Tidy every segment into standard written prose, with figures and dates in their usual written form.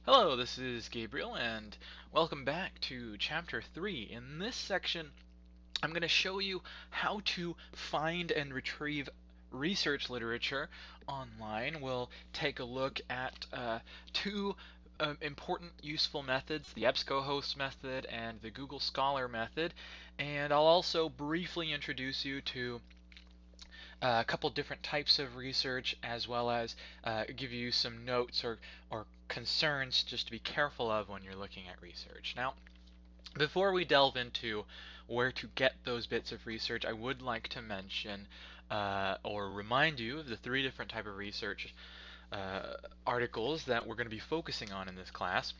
Hello, this is Gabriel, and welcome back to Chapter 3. In this section, I'm going to show you how to find and retrieve research literature online. We'll take a look at two important useful methods, the EBSCOhost method and the Google Scholar method, and I'll also briefly introduce you to a couple different types of research, as well as give you some notes or concerns just to be careful of when you're looking at research. Now, before we delve into where to get those bits of research, I would like to mention or remind you of the three different type of research articles that we're going to be focusing on in this class.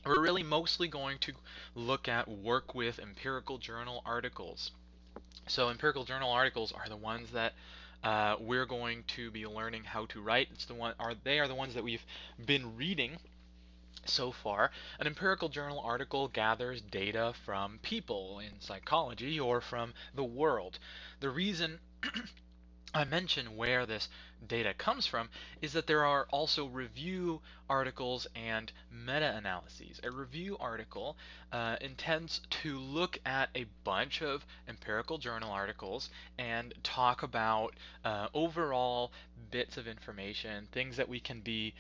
We're really mostly going to look at work with empirical journal articles. So empirical journal articles are the ones that we're going to be learning how to write. They are the ones that we've been reading so far. An empirical journal article gathers data from people in psychology or from the world. The reason I mention where this data comes from is that there are also review articles and meta-analyses. A review article intends to look at a bunch of empirical journal articles and talk about overall bits of information, things that we can be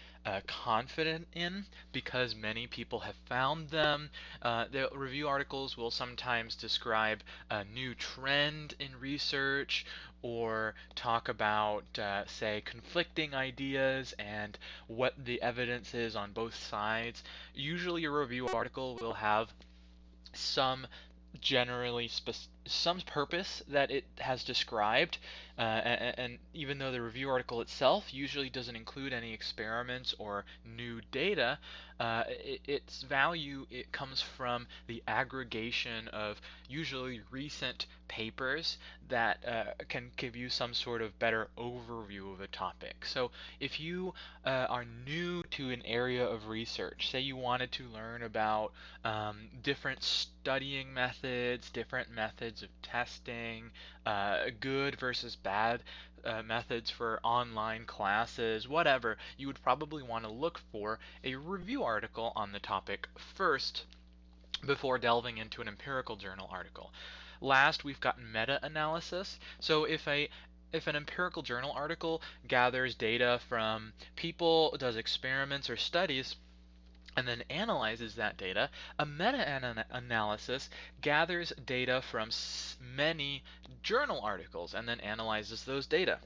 confident in because many people have found them. The review articles will sometimes describe a new trend in research or talk about, say, conflicting ideas and what the evidence is on both sides. Usually, a review article will have some some purpose that it has described, and even though the review article itself usually doesn't include any experiments or new data, its value it comes from the aggregation of usually recent papers that can give you some sort of better overview of a topic. So if you are new to an area of research, say you wanted to learn about different studying methods, different methods of testing, good versus bad methods for online classes, whatever, you would probably want to look for a review article on the topic first before delving into an empirical journal article. Last, we've got meta-analysis. So if an empirical journal article gathers data from people, does experiments or studies, and then analyzes that data, a meta-analysis gathers data from many journal articles and then analyzes those data.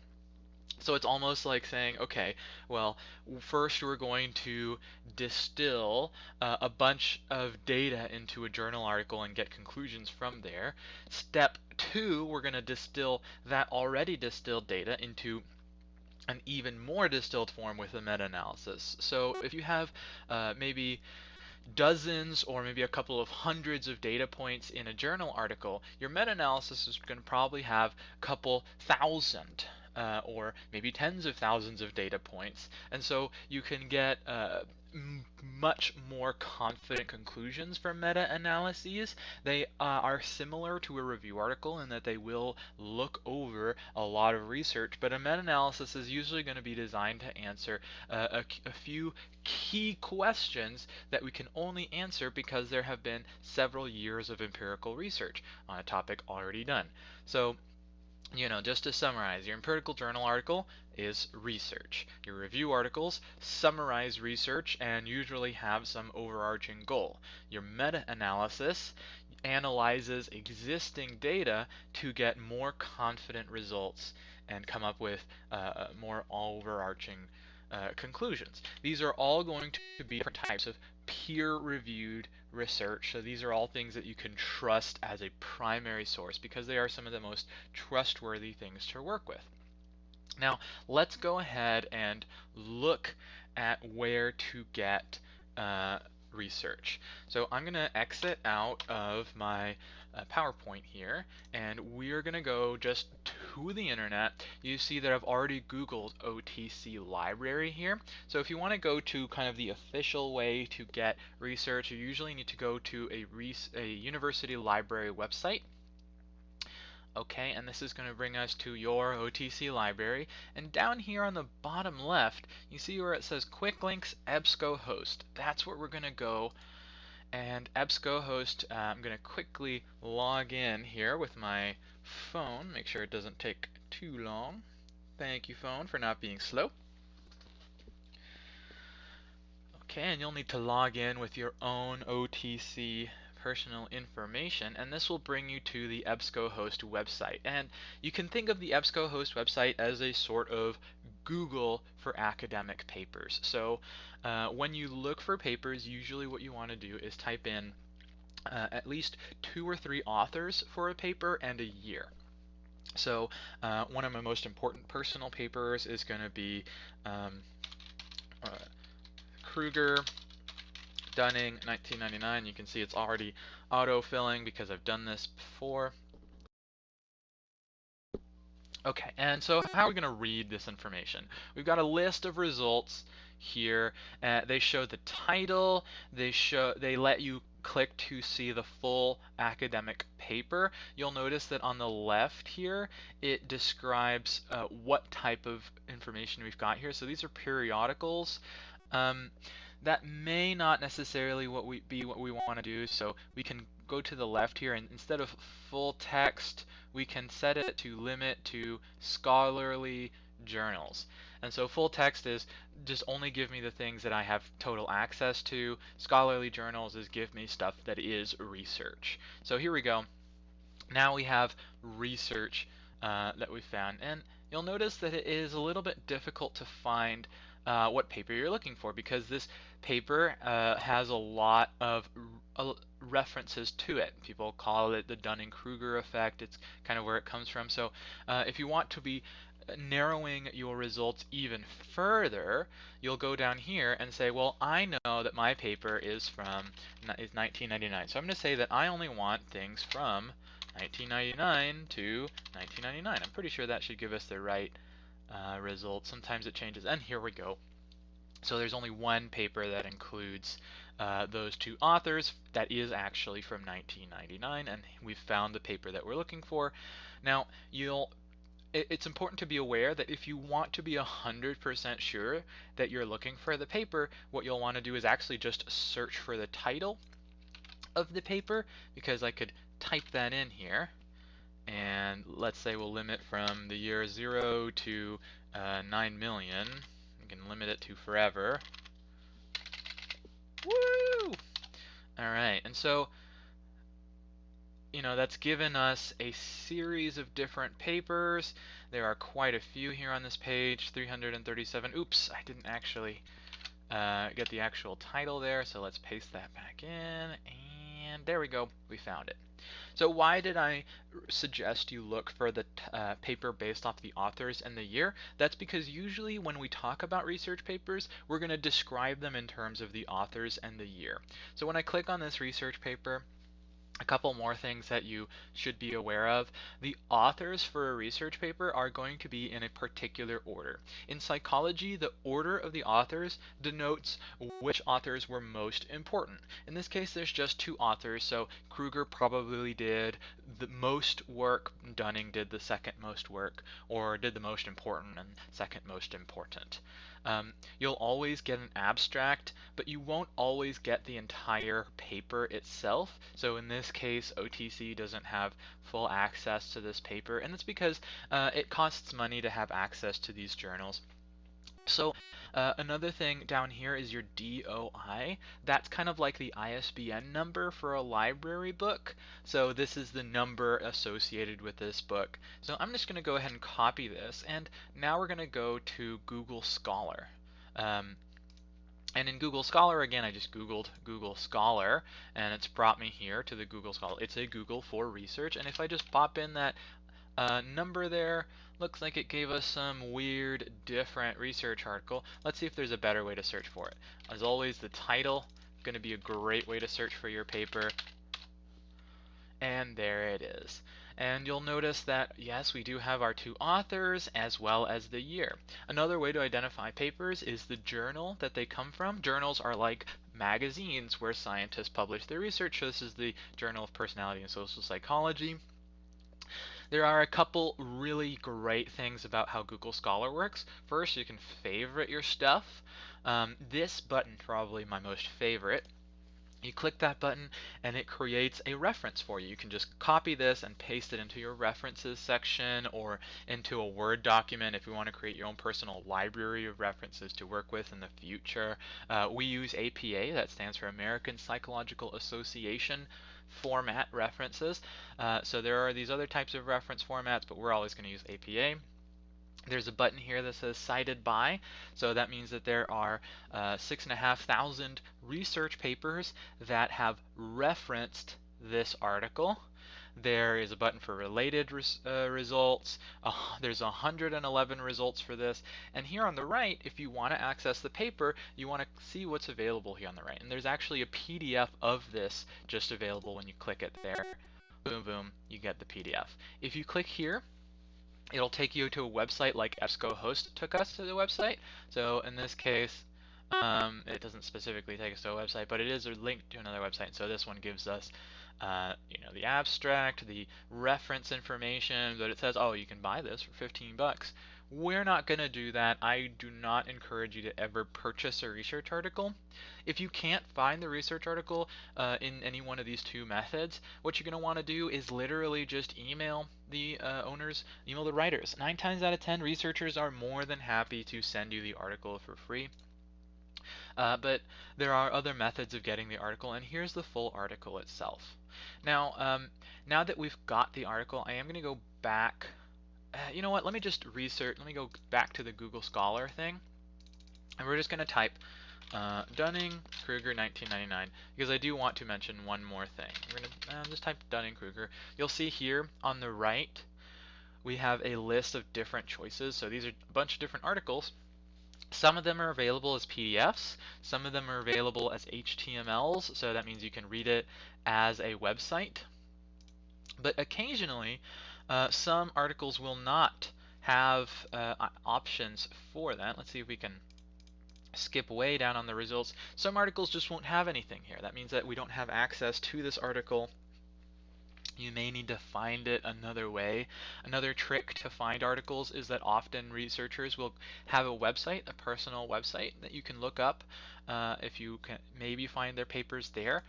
So it's almost like saying, okay, well, first we're going to distill a bunch of data into a journal article and get conclusions from there. Step two, we're going to distill that already distilled data into an even more distilled form with a meta-analysis. So if you have maybe dozens or maybe a couple of hundreds of data points in a journal article, your meta-analysis is going to probably have a couple thousand or maybe tens of thousands of data points. And so you can get much more confident conclusions from meta-analyses. They are similar to a review article in that they will look over a lot of research, but a meta-analysis is usually going to be designed to answer a few key questions that we can only answer because there have been several years of empirical research on a topic already done. So just to summarize, your empirical journal article is research. Your review articles summarize research and usually have some overarching goal. Your meta-analysis analyzes existing data to get more confident results and come up with more overarching conclusions. These are all going to be different types of peer-reviewed research. So these are all things that you can trust as a primary source because they are some of the most trustworthy things to work with. Now, let's go ahead and look at where to get research. So I'm going to exit out of my PowerPoint here, and we're going to go just to the internet. You see that I've already Googled OTC library here. So if you want to go to kind of the official way to get research, you usually need to go to a university library website. Okay, and this is going to bring us to your OTC library. And down here on the bottom left, you see where it says Quick Links EBSCOhost. That's where we're going to go. And EBSCOhost, I'm going to quickly log in here with my phone. Make sure it doesn't take too long. Thank you, phone, for not being slow. Okay, and you'll need to log in with your own OTC personal information, and this will bring you to the EBSCOhost website. And you can think of the EBSCOhost website as a sort of Google for academic papers. So when you look for papers, usually what you want to do is type in at least 2 or 3 authors for a paper and a year. So one of my most important personal papers is going to be uh, Kruger, Dunning, 1999. You can see it's already auto-filling because I've done this before. Okay, and so how are we going to read this information? We've got a list of results here. They show the title. They let you click to see the full academic paper. You'll notice that on the left here, it describes what type of information we've got here. So these are periodicals. That may not necessarily be what we want to do, so we can go to the left here, and instead of full text, we can set it to limit to scholarly journals. And so full text is just only give me the things that I have total access to. Scholarly journals is give me stuff that is research. So here we go. Now we have research that we found, and you'll notice that it is a little bit difficult to find what paper you're looking for, because this paper has a lot of references to it. People call it the Dunning-Kruger effect. It's kind of where it comes from. So if you want to be narrowing your results even further, you'll go down here and say, well, I know that my paper is 1999. So I'm going to say that I only want things from 1999 to 1999. I'm pretty sure that should give us the right result. Sometimes it changes, and here we go. So there's only one paper that includes those 2 authors that is actually from 1999, and we've found the paper that we're looking for. Now, it's important to be aware that if you want to be 100% sure that you're looking for the paper, what you'll want to do is actually just search for the title of the paper, because I could type that in here, and let's say we'll limit from the year 0 to 9 million. We can limit it to forever. Woo! Alright, and so that's given us a series of different papers. There are quite a few here on this page, 337. Oops, I didn't actually get the actual title there, so let's paste that back in, and there we go, we found it. So why did I suggest you look for the paper based off the authors and the year? That's because usually when we talk about research papers, we're going to describe them in terms of the authors and the year. So when I click on this research paper, a couple more things that you should be aware of. The authors for a research paper are going to be in a particular order. In psychology, the order of the authors denotes which authors were most important. In this case, there's just 2 authors, so Kruger probably did the most work, Dunning did the second most work, or did the most important and second most important. You'll always get an abstract, but you won't always get the entire paper itself. So in this case, OTC doesn't have full access to this paper, and it's because it costs money to have access to these journals. So another thing down here is your DOI. That's kind of like the ISBN number for a library book. So this is the number associated with this book. So I'm just going to go ahead and copy this, and now we're going to go to Google Scholar. And in Google Scholar, again, I just Googled Google Scholar, and it's brought me here to the Google Scholar. It's a Google for research, and if I just pop in that number there, looks like it gave us some weird, different research article. Let's see if there's a better way to search for it. As always, the title is going to be a great way to search for your paper. And there it is. And you'll notice that, yes, we do have our 2 authors as well as the year. Another way to identify papers is the journal that they come from. Journals are like magazines where scientists publish their research. So this is the Journal of Personality and Social Psychology. There are a couple really great things about how Google Scholar works. First, you can favorite your stuff. This button, probably my most favorite. You click that button and it creates a reference for you. You can just copy this and paste it into your references section or into a Word document if you want to create your own personal library of references to work with in the future. We use APA, that stands for American Psychological Association format references. So there are these other types of reference formats, but we're always going to use APA. There's a button here that says cited by, so that means that there are 6,500 research papers that have referenced this article. There is a button for related results. There's 111 results for this. And here on the right, if you want to access the paper, you want to see what's available here on the right. And there's actually a PDF of this just available when you click it there. Boom, boom, you get the PDF. If you click here, it'll take you to a website like EBSCOhost took us to the website. So in this case, it doesn't specifically take us to a website, but it is a link to another website. So this one gives us, the abstract, the reference information, but it says, oh, you can buy this for 15 bucks. We're not going to do that. I do not encourage you to ever purchase a research article. If you can't find the research article in any one of these two methods, what you're going to want to do is literally just email the owners, email the writers. 9 times out of 10, researchers are more than happy to send you the article for free. But there are other methods of getting the article, and here's the full article itself. Now, now that we've got the article, I am going to go back. You know what? Let me just research. Let me go back to the Google Scholar thing, and we're just going to type Dunning-Kruger 1999 because I do want to mention one more thing. We're going to just type Dunning-Kruger. You'll see here on the right we have a list of different choices. So these are a bunch of different articles. Some of them are available as PDFs, some of them are available as HTMLs, so that means you can read it as a website. But occasionally, some articles will not have options for that. Let's see if we can skip way down on the results. Some articles just won't have anything here. That means that we don't have access to this article. You may need to find it another way. Another trick to find articles is that often researchers will have a website, a personal website that you can look up if you can maybe find their papers there.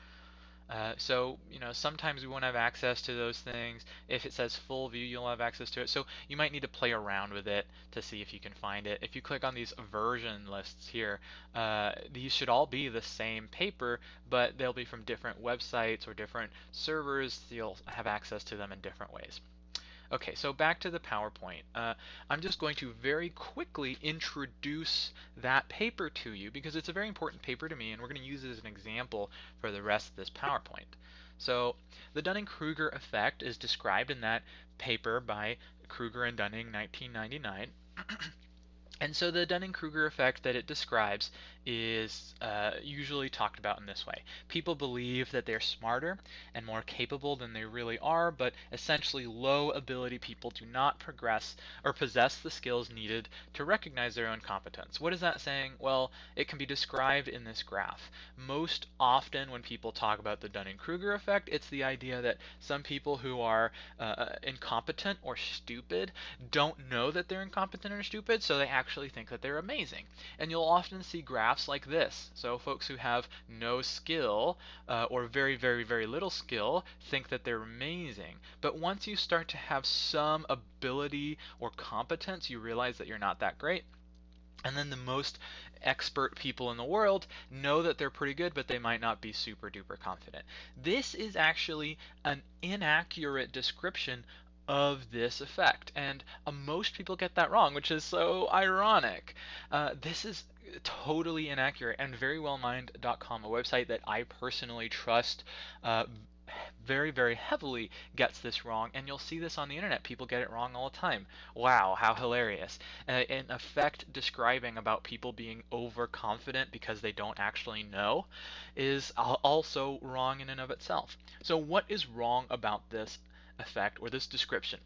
So, sometimes we won't have access to those things. If it says full view, you'll have access to it. So you might need to play around with it to see if you can find it. If you click on these version lists here, these should all be the same paper, but they'll be from different websites or different servers. You'll have access to them in different ways. Okay, so back to the PowerPoint. I'm just going to very quickly introduce that paper to you because it's a very important paper to me, and we're going to use it as an example for the rest of this PowerPoint. So the Dunning-Kruger effect is described in that paper by Kruger and Dunning, 1999. And so the Dunning-Kruger effect that it describes is usually talked about in this way. People believe that they're smarter and more capable than they really are, but essentially low ability people do not progress or possess the skills needed to recognize their own competence. What is that saying? Well, it can be described in this graph. Most often when people talk about the Dunning-Kruger effect, it's the idea that some people who are incompetent or stupid don't know that they're incompetent or stupid, so they actually think that they're amazing. And you'll often see graphs like this. So folks who have no skill or very, very, very little skill think that they're amazing. But once you start to have some ability or competence, you realize that you're not that great. And then the most expert people in the world know that they're pretty good, but they might not be super duper confident. This is actually an inaccurate description of this effect, and most people get that wrong, which is so ironic. This is totally inaccurate, and verywellmind.com, a website that I personally trust very, very heavily, gets this wrong, and you'll see this on the internet. People get it wrong all the time. Wow, how hilarious. An effect describing about people being overconfident because they don't actually know is also wrong in and of itself. So what is wrong about this effect or this description?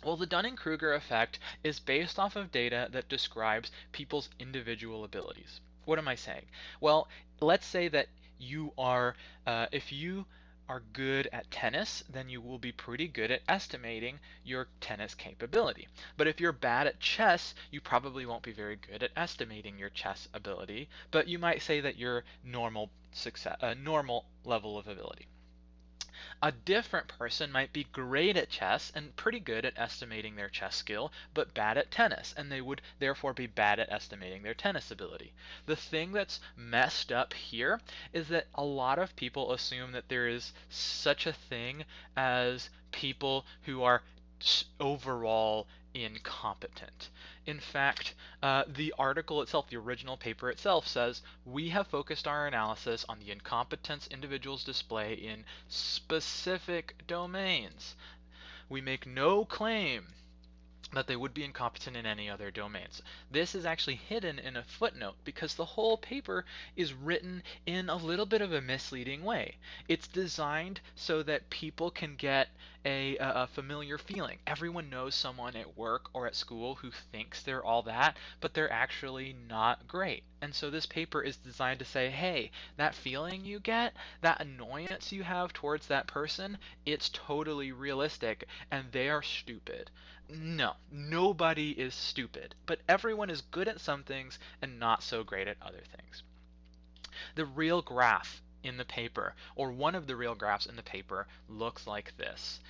Well, the Dunning-Kruger effect is based off of data that describes people's individual abilities. What am I saying? Well, let's say that you are, if you are good at tennis, then you will be pretty good at estimating your tennis capability. But if you're bad at chess, you probably won't be very good at estimating your chess ability, but you might say that you're normal success, normal level of ability. A different person might be great at chess and pretty good at estimating their chess skill, but bad at tennis, and they would therefore be bad at estimating their tennis ability. The thing that's messed up here is that a lot of people assume that there is such a thing as people who are overall incompetent. In fact, the article itself, the original paper itself, says we have focused our analysis on the incompetence individuals display in specific domains. We make no claim that they would be incompetent in any other domains. This is actually hidden in a footnote because the whole paper is written in a little bit of a misleading way. It's designed so that people can get a familiar feeling. Everyone knows someone at work or at school who thinks they're all that, but they're actually not great. And so this paper is designed to say, hey, that feeling you get, that annoyance you have towards that person, it's totally realistic and they are stupid. No, nobody is stupid, but everyone is good at some things and not so great at other things. The real graph in the paper, or one of the real graphs in the paper, looks like this.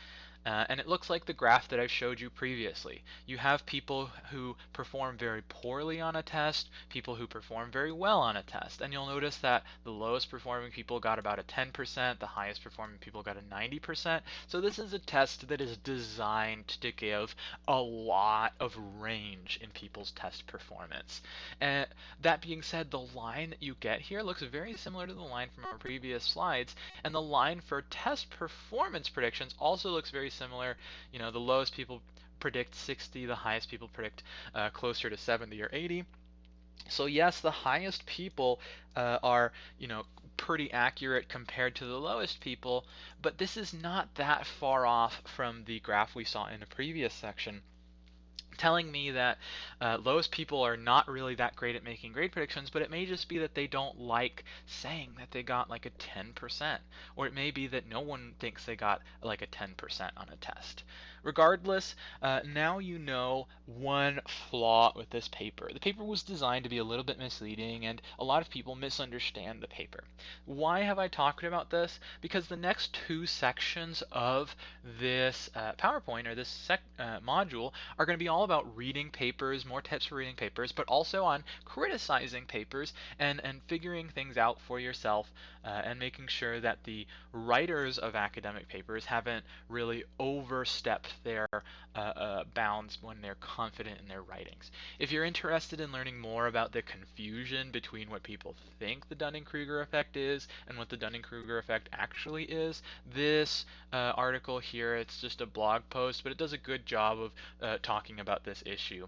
And it looks like the graph that I showed you previously. You have people who perform very poorly on a test, people who perform very well on a test. And you'll notice that the lowest performing people got about a 10%, the highest performing people got a 90%. So this is a test that is designed to give a lot of range in people's test performance. And that being said, the line that you get here looks very similar to the line from our previous slides, and the line for test performance predictions also looks very similar. You know, the lowest people predict 60, the highest people predict closer to 70 or 80. So yes, the highest people are, pretty accurate compared to the lowest people, but this is not that far off from the graph we saw in a previous section, telling me that lowest people are not really that great at making grade predictions, but it may just be that they don't like saying that they got like a 10%, or it may be that no one thinks they got like a 10% on a test. Regardless, now you know one flaw with this paper. The paper was designed to be a little bit misleading, and a lot of people misunderstand the paper. Why have I talked about this? Because the next two sections of this PowerPoint, or this module, are going to be all about reading papers, more tips for reading papers, but also on criticizing papers and figuring things out for yourself, and making sure that the writers of academic papers haven't really overstepped their bounds when they're confident in their writings. If you're interested in learning more about the confusion between what people think the Dunning-Kruger effect is and what the Dunning-Kruger effect actually is, this article here, it's just a blog post, but it does a good job of talking about this issue.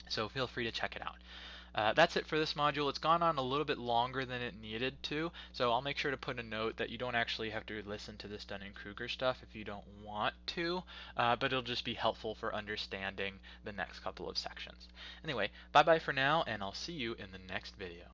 So feel free to check it out. That's it for this module. It's gone on a little bit longer than it needed to, so I'll make sure to put a note that you don't actually have to listen to this Dunning-Kruger stuff if you don't want to, but it'll just be helpful for understanding the next couple of sections. Anyway, bye-bye for now, and I'll see you in the next video.